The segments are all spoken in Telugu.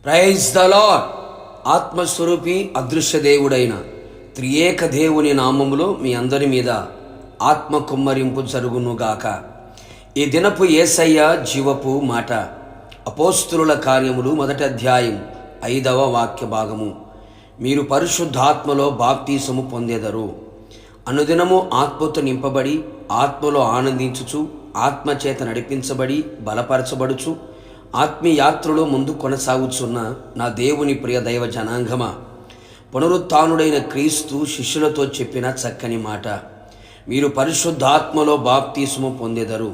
Praise the lord. ఆత్మస్వరూపి అదృశ్య దేవుడైన త్రియేక దేవుని నామములో మీ అందరి మీద ఆత్మ కుమ్మరింపు జరుగునుగాక. ఈ దినపు యేసయ్య జీవపు మాట అపోస్తులుల కార్యములు 1వ అధ్యాయం 5వ వాక్య భాగము. మీరు పరిశుద్ధాత్మలో బాప్తీసము పొందెదరు. అనుదినము ఆత్మతో నింపబడి ఆత్మలో ఆనందించుచు ఆత్మచేత నడిపించబడి బలపరచబడుచు ఆత్మీయాత్రలో ముందు కొనసాగుచున్న నా దేవుని ప్రియ దైవ జనాంగమా, పునరుత్థానుడైన క్రీస్తు శిష్యులతో చెప్పిన చక్కని మాట, మీరు పరిశుద్ధాత్మలో బాప్తీసము పొందెదరు.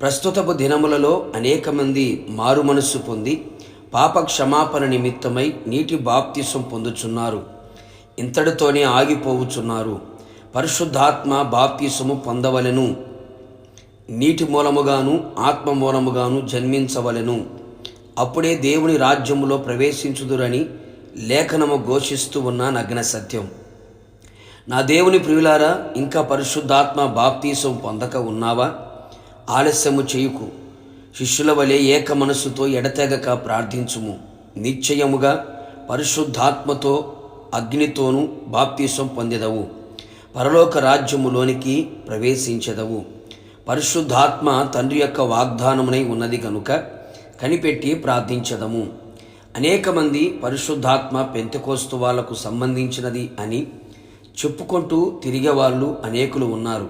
ప్రస్తుతపు దినములలో అనేక మంది మారు మనస్సు పొంది పాప క్షమాపణ నిమిత్తమై నీటి బాప్తీసం పొందుచున్నారు. ఇంతటితోనే ఆగిపోవుచున్నారు. పరిశుద్ధాత్మ బాప్తీసము పొందవలెను. నీటి మూలముగాను ఆత్మ మూలముగాను జన్మించవలెను. అప్పుడే దేవుని రాజ్యములో ప్రవేశించుదురని లేఖనము ఘోషిస్తూ ఉన్న నగ్న సత్యం. నా దేవుని ప్రియులారా, ఇంకా పరిశుద్ధాత్మ బాప్తీసం పొందక ఉన్నావా? ఆలస్యము చేయుకు. శిష్యుల వలె ఏక మనస్సుతో ఎడతెగక ప్రార్థించుము. నిశ్చయముగా పరిశుద్ధాత్మతో అగ్నితోనూ బాప్తీసం పొందెదవు. పరలోక రాజ్యములోనికి ప్రవేశించెదవు. పరిశుద్ధాత్మ తండ్రి యొక్క వాగ్దానమునై ఉన్నది కనుక కనిపెట్టి ప్రార్థించదము. అనేక మంది పరిశుద్ధాత్మ పెంతెకోస్తు వాళ్లకు సంబంధించినది అని చెప్పుకుంటూ తిరిగే వాళ్ళు అనేకులు ఉన్నారు.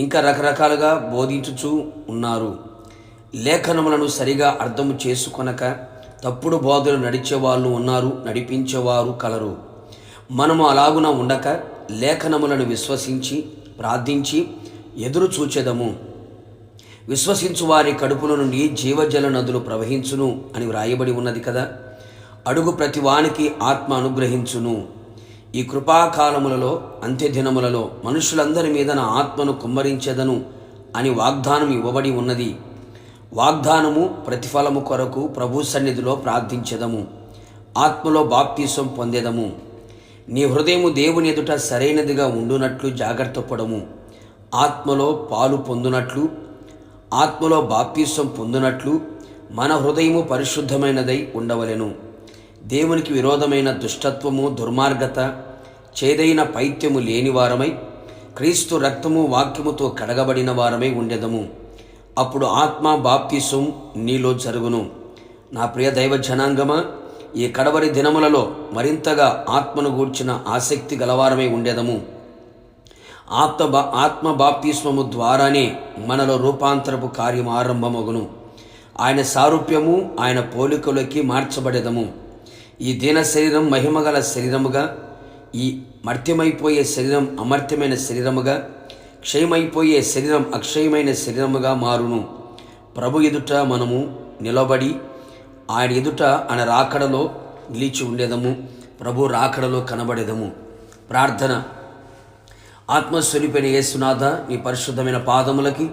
ఇంకా రకరకాలుగా బోధించుచూ ఉన్నారు. లేఖనములను సరిగా అర్థము చేసుకొనక తప్పుడు బోధలు నడిచేవాళ్ళు ఉన్నారు, నడిపించేవారు కలరు. మనము అలాగున ఉండక లేఖనములను విశ్వసించి ప్రార్థించి ఎదురు చూచెదము. విశ్వసించు వారి కడుపుల నుండి జీవజల నదులు ప్రవహించును అని వ్రాయబడి ఉన్నది కదా. అడుగు ప్రతివానికి ఆత్మ అనుగ్రహించును. ఈ కృపాకాలములలో అంత్యదినములలో మనుషులందరి మీద నా ఆత్మను కుమ్మరించెదను అని వాగ్దానం ఇవ్వబడి ఉన్నది. వాగ్దానము ప్రతిఫలము కొరకు ప్రభు సన్నిధిలో ప్రార్థించెదము. ఆత్మలో బాప్తీసం పొందెదము. నీ హృదయము దేవుని ఎదుట సరైనదిగా ఉండునట్లు జాగ్రత్త పడము. ఆత్మలో పాలు పొందునట్లు, ఆత్మలో బాప్తీసం పొందునట్లు మన హృదయము పరిశుద్ధమైనదై ఉండవలెను. దేవునికి విరోధమైన దుష్టత్వము, దుర్మార్గత, చేదైన పైత్యము లేని వారమై క్రీస్తు రక్తము వాక్యముతో కడగబడిన వారమై ఉండెదము. అప్పుడు ఆత్మ బాప్తీసం నీలో జరుగును. నా ప్రియ దైవ జనాంగమా, ఈ కడవరి దినములలో మరింతగా ఆత్మను గూర్చిన ఆసక్తి గలవారమై ఉండెదము. ఆత్మ బాప్తిస్మము ద్వారానే మనలో రూపాంతరపు కార్యం ఆరంభమగును. ఆయన సారూప్యము, ఆయన పోలికలోకి మార్చబడెదము. ఈ దీన శరీరం మహిమగల శరీరముగా, ఈ మర్త్యమైపోయే శరీరం అమర్త్యమైన శరీరముగా, క్షయమైపోయే శరీరం అక్షయమైన శరీరముగా మారును. ప్రభు ఎదుట మనము నిలబడి ఆయన ఎదుట ఆయన రాకడలో నిలిచి ఉండేదము. ప్రభు రాకడలో కనబడేదము. ప్రార్థన. ఆత్మస్వరూపైన యేసునాథ, నీ పరిశుద్ధమైన పాదములకి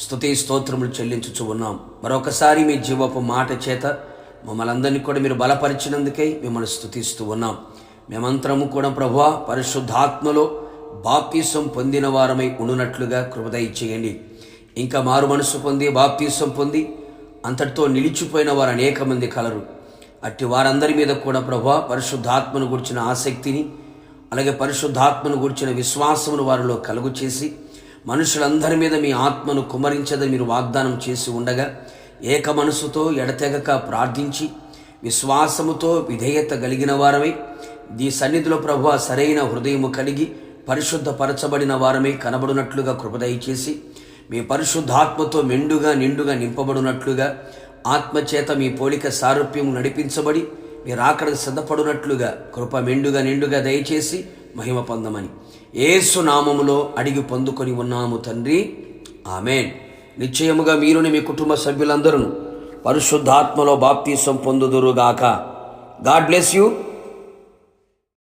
స్తుతి స్తోత్రములు చెల్లించుచు ఉన్నాం. మరొకసారి మీ జీవపు మాట చేత మమ్మల్ని అందరినీ కూడా మీరు బలపరిచినందుకై మిమ్మల్ని స్తుతిస్తూ ఉన్నాం. మేమంతరము కూడా ప్రభువా పరిశుద్ధాత్మలో బాప్తీసం పొందిన వారమై ఉండునట్లుగా కృప దయచేయండి. ఇంకా మారు మనసు పొంది బాప్తీసం పొంది అంతటితో నిలిచిపోయిన వారు అనేక మంది కలరు. అట్టి వారందరి మీద కూడా ప్రభువా పరిశుద్ధాత్మను గురించిన ఆసక్తిని, అలాగే పరిశుద్ధాత్మను గూర్చిన విశ్వాసమును వారిలో కలుగు చేసి మనుషులందరి మీద మీ ఆత్మను కుమ్మరించదని మీరు వాగ్దానం చేసి ఉండగా ఏక మనసుతో ఎడతెగక ప్రార్థించి విశ్వాసముతో విధేయత కలిగిన వారమై ఈ సన్నిధిలో ప్రభువా సరైన హృదయము కలిగి పరిశుద్ధపరచబడిన వారమై కనబడినట్లుగా కృప దయచేసి మీ పరిశుద్ధాత్మతో నిండుగా నింపబడినట్లుగా ఆత్మచేత మీ పోలిక సారూప్యము నడిపించబడి మీరు అక్కడికి సిద్ధపడినట్లుగా కృప నిండుగా దయచేసి మహిమ పొందమని యేసు నామములో అడిగి పొందుకొని ఉన్నాము తండ్రి, ఆమేన్. నిశ్చయముగా మీరుని మీ కుటుంబ సభ్యులందరూ పరిశుద్ధాత్మలో బాప్తీసం పొందుదురుగాక. God bless you.